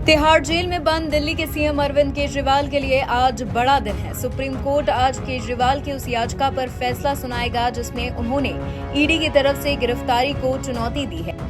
Tihar jail में बंद दिल्ली के सीएम अरविंद केजरीवाल के लिए आज बड़ा दिन है। सुप्रीम कोर्ट आज केजरीवाल की उस याचिका पर फैसला सुनाएगा जिसमें उन्होंने ईडी की तरफ से गिरफ्तारी को चुनौती दी है।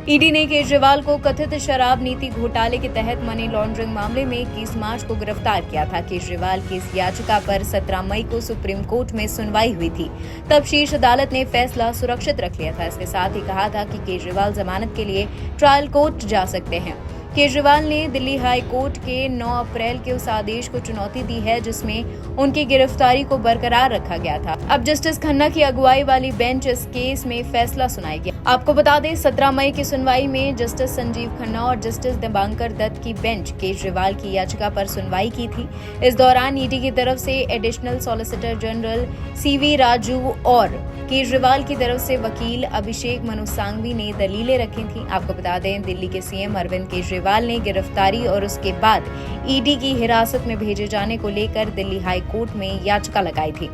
ईडी ने केजरीवाल को कथित शराब नीति घोटाले के तहत मनी लॉन्ड्रिंग मामले में 21 मार्च को गिरफ्तार किया था। केजरीवाल की इस याचिका पर 17 मई को सुप्रीम कोर्ट में सुनवाई हुई थी। तब शीर्ष अदालत ने फैसला सुरक्षित रख लिया था। इसके साथ ही कहा था कि केजरीवाल जमानत के लिए ट्रायल कोर्ट जा सकते हैं। केजरीवाल ने दिल्ली हाई कोर्ट के 9 अप्रैल के उस आदेश को चुनौती दी है जिसमें उनकी गिरफ्तारी को बरकरार रखा गया था। अब जस्टिस खन्ना की अगुवाई वाली बेंच इस केस में फैसला सुनाएगी। आपको बता दें 17 मई की सुनवाई में जस्टिस संजीव खन्ना और जस्टिस दिबांकर दत्त की बेंच केजरीवाल की याचिका पर सुनवाई की थी। इस दौरान ईडी की तरफ से additional solicitor general CV Raju और केजरीवाल की तरफ से वकील अभिषेक मनु सांघवी ने दलीलें रखी थीं। आपको बता दें दिल्ली के सीएम अरविंद केजरीवाल ने गिरफ्तारी और उसके बाद ईडी की हिरासत में भेजे जाने को लेकर दिल्ली हाई कोर्ट में याचिका लगाई थी।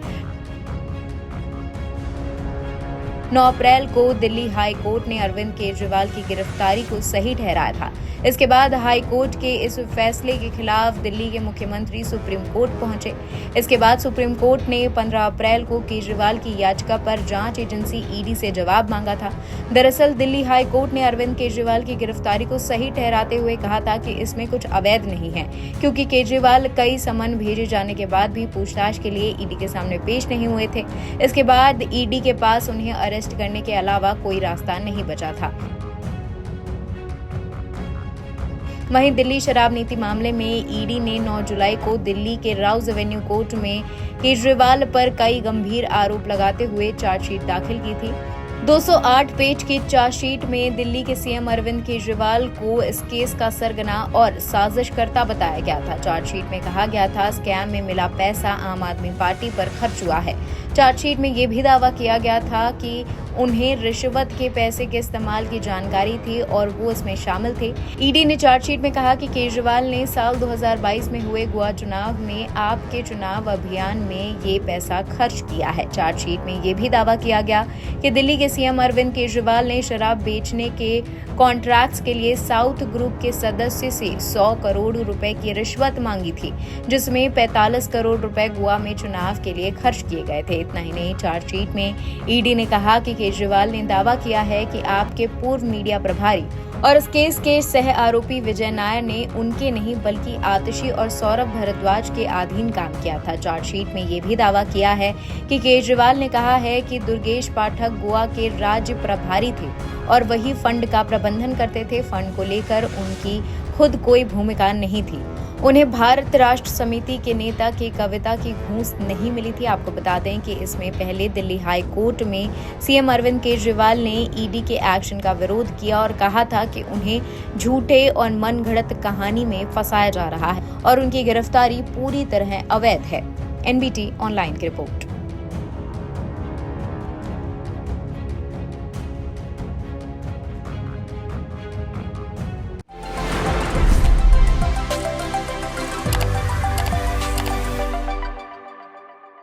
9 अप्रैल को दिल्ली हाई कोर्ट ने अरविंद केजरीवाल की गिरफ्तारी को सही ठहराया था। इसके बाद हाई कोर्ट के इस फैसले के खिलाफ दिल्ली के मुख्यमंत्री सुप्रीम कोर्ट पहुंचे। इसके बाद सुप्रीम कोर्ट ने 15 अप्रैल को केजरीवाल की याचिका पर जांच एजेंसी ईडी से जवाब मांगा था। दरअसल दिल्ली हाई कोर्ट ने अरविंद केजरीवाल की गिरफ्तारी को सही ठहराते हुए कहा था कि इसमें कुछ अवैध नहीं है, क्योंकि केजरीवाल कई समन भेजे जाने के बाद भी पूछताछ के लिए ईडी के सामने पेश नहीं हुए थे। इसके बाद ईडी के पास उन्हें अरेस्ट करने के अलावा कोई रास्ता नहीं बचा था। वहीं दिल्ली शराब नीति मामले में ईडी ने 9 जुलाई को दिल्ली के राउज एवेन्यू कोर्ट में केजरीवाल पर कई गंभीर आरोप लगाते हुए चार्जशीट दाखिल की थी। 208 पेज की चार्जशीट में दिल्ली के सीएम अरविंद केजरीवाल को इस केस का सरगना और साजिशकर्ता बताया गया था। चार्जशीट में कहा गया था स्कैम में मिला पैसा आम आदमी पार्टी पर खर्च हुआ है। चार्जशीट में यह भी दावा किया गया था कि उन्हें रिश्वत के पैसे के इस्तेमाल की जानकारी थी और वो इसमें शामिल थे। ईडी ने चार्जशीट में कहा कि केजरीवाल ने साल 2022 में हुए गोवा चुनाव में आपके चुनाव अभियान में ये पैसा खर्च किया है। चार्जशीट में ये भी दावा किया गया कि दिल्ली के सीएम अरविंद केजरीवाल ने शराब बेचने के कॉन्ट्रैक्ट्स के लिए साउथ ग्रुप के सदस्य से 100 करोड़ रुपए की रिश्वत मांगी थी, जिसमें 45 करोड़ रुपए गोवा में चुनाव के लिए खर्च किए गए थे। इतना ही नहीं, चार्जशीट में ईडी ने कहा कि केजरीवाल ने दावा किया है कि आपके पूर्व मीडिया प्रभारी और इस केस के सह आरोपी विजय नायर ने उनके नहीं बल्कि आतिशी और सौरभ भारद्वाज के अधीन काम किया था। चार्जशीट में ये भी दावा किया है कि केजरीवाल ने कहा है कि दुर्गेश पाठक गोवा के राज्य प्रभारी थे और वही फंड का प्रबंधन करते थे। फंड को लेकर उनकी खुद कोई भूमिका नहीं थी। उन्हें भारत राष्ट्र समिति के नेता की कविता की घूस नहीं मिली थी। आपको बता दें कि इसमें पहले दिल्ली हाई कोर्ट में सीएम अरविंद केजरीवाल ने ईडी के एक्शन का विरोध किया और कहा था कि उन्हें झूठे और मनगढ़ंत कहानी में फंसाया जा रहा है और उनकी गिरफ्तारी पूरी तरह अवैध है। एनबीटी ऑनलाइन की रिपोर्ट।